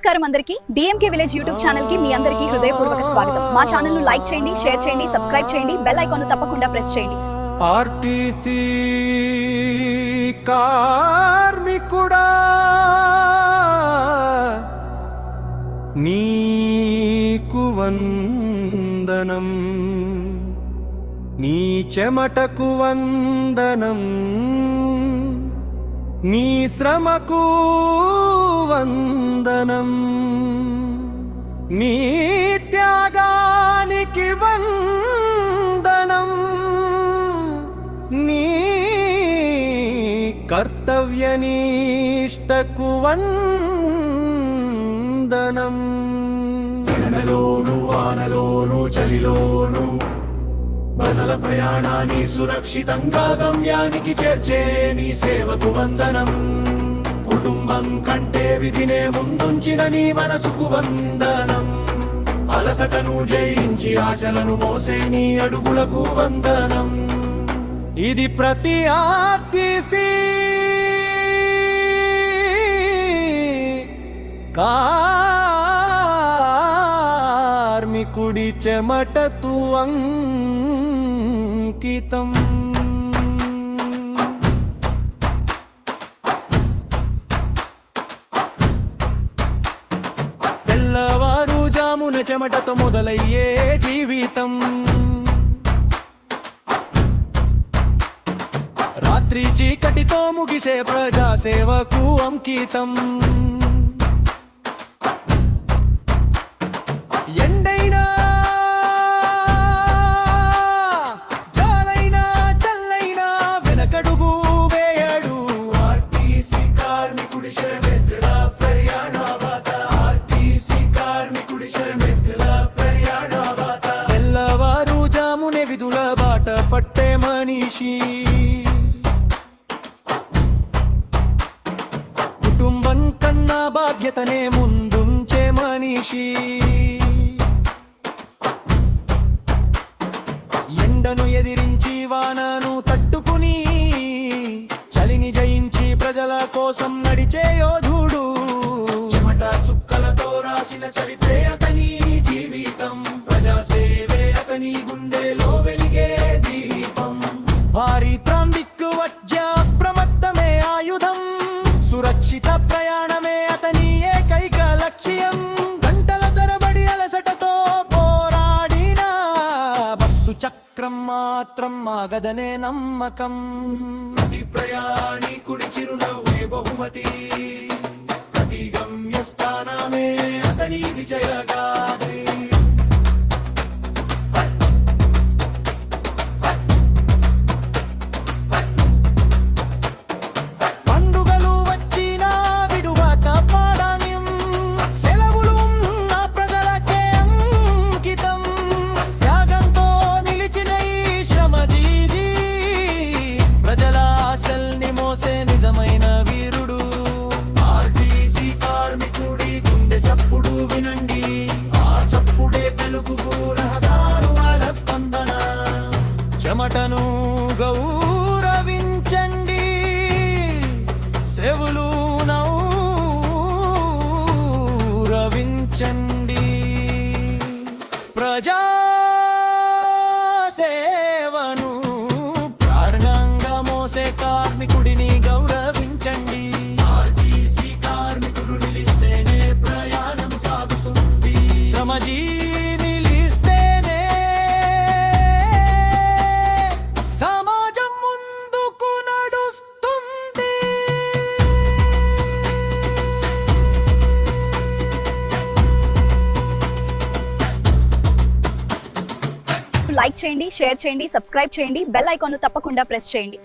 నమస్కారం అందరికి DMK village YouTube channel కి మీ అందరికి హృదయపూర్వక స్వాగతం. మా ఛానల్ ను లైక్ చేయండి, షేర్ చేయండి, సబ్స్క్రైబ్ చేయండి, బెల్ ఐకాన్ ను తప్పకుండా ప్రెస్ చేయండి. ఆర్టీసీ కార్మికుడా నీకు వందనం, నీ చెమటకు వందనం, నీ శ్రమకు వందనం, నీ త్యాగానికి వందనం, నీ కర్తవ్యనిష్టకు వందనం. ఎండలోను వానలోను చలిలోను బసల ప్రయాణాన్ని సురక్షితంగా గమ్యానికి చేర్చే నీ సేవకు వందనం. కుటుంబం కంటే విధినే ముందుంచిన నీ మనసుకు వందనం. అలసటను జయించి ఆశలను మోసే నీ అడుగులకు వందనం. ఇది ప్రతి ఆర్టీసీ కార్మికుడి చెమటతు అంకితం. తెల్లవారుజామున చెమటతో మొదలయ్యే జీవితం, రాత్రి చీకటితో ముగిసే ప్రజాసేవకు అంకితం. ఎండైనా జాలైనా చల్లైనా వెనకడుగు వేయడు ఆర్టీసీ కార్మికుడి శరవేత్రుల ప్రయాణ బాట. ఆర్టీసీ కార్మికుడి శరవేత్రుల ప్రయాణ బాట. తెల్లవారుజామునే విధుల బాట పట్టే మనిషి, కుటుంబం కన్నా బాధ్యతనే ముందుంచే మనిషి. ఎండను ఎదిరించి వానను తట్టుకుని చలిని జయించి ప్రజల కోసం నడిచే యోధుడు. చెమట చుక్కలతో రాసిన చరిత్రే అతని జీవితం. ప్రజాసేవే అతని గుండెలో వెలిగే దీపం. భారీ దిక్కు వచ్చే అప్రమత్తమే ఆయుధం, సురక్షిత ప్రయాణమే అతని ఏకైక లక్ష్యం. గంటల తరబడి అలసటతో పోరాడిన బస్సు చక్రం మాత్రం ఆగదనే నమ్మకం. ప్రతి ప్రయాణికుడి చిరునవ్వే బహుమతి. ప్రతి గమ్యస్థానమే అతని విజయగాథే. పండుగలు వచ్చిన విడువక పాడాన్యం, సెలవులు ఉన్న ప్రజలకే అంకితం. త్యాగంతో నిలిచిన ఈ శ్రమజీవి ప్రజల ఆశల్ని మోసే నిజమైన వీరుడు. ఆర్టీసీ కార్మికుడి గుండె చప్పుడు వినండి. ఆ చప్పుడే తెలుగుకు రహదారుల స్పందన. చెమటను గౌరవించండి, సేవలు నౌరవించండి. ప్రజా సేవను ప్రాణంగా మోసే కార్మికుడిని గౌరవించండి. ఆర్టీసీ కార్మికుడు నిలిస్తేనే ప్రయాణం సాగుతుంది. శ్రమజీ నిలిస్తేనే సమాజం ముందుకు నడుస్తుంది. లైక్ చేయండి, షేర్ చేయండి, సబ్స్క్రైబ్ చేయండి, బెల్ ఐకాన్ ను తప్పకుండా ప్రెస్ చేయండి.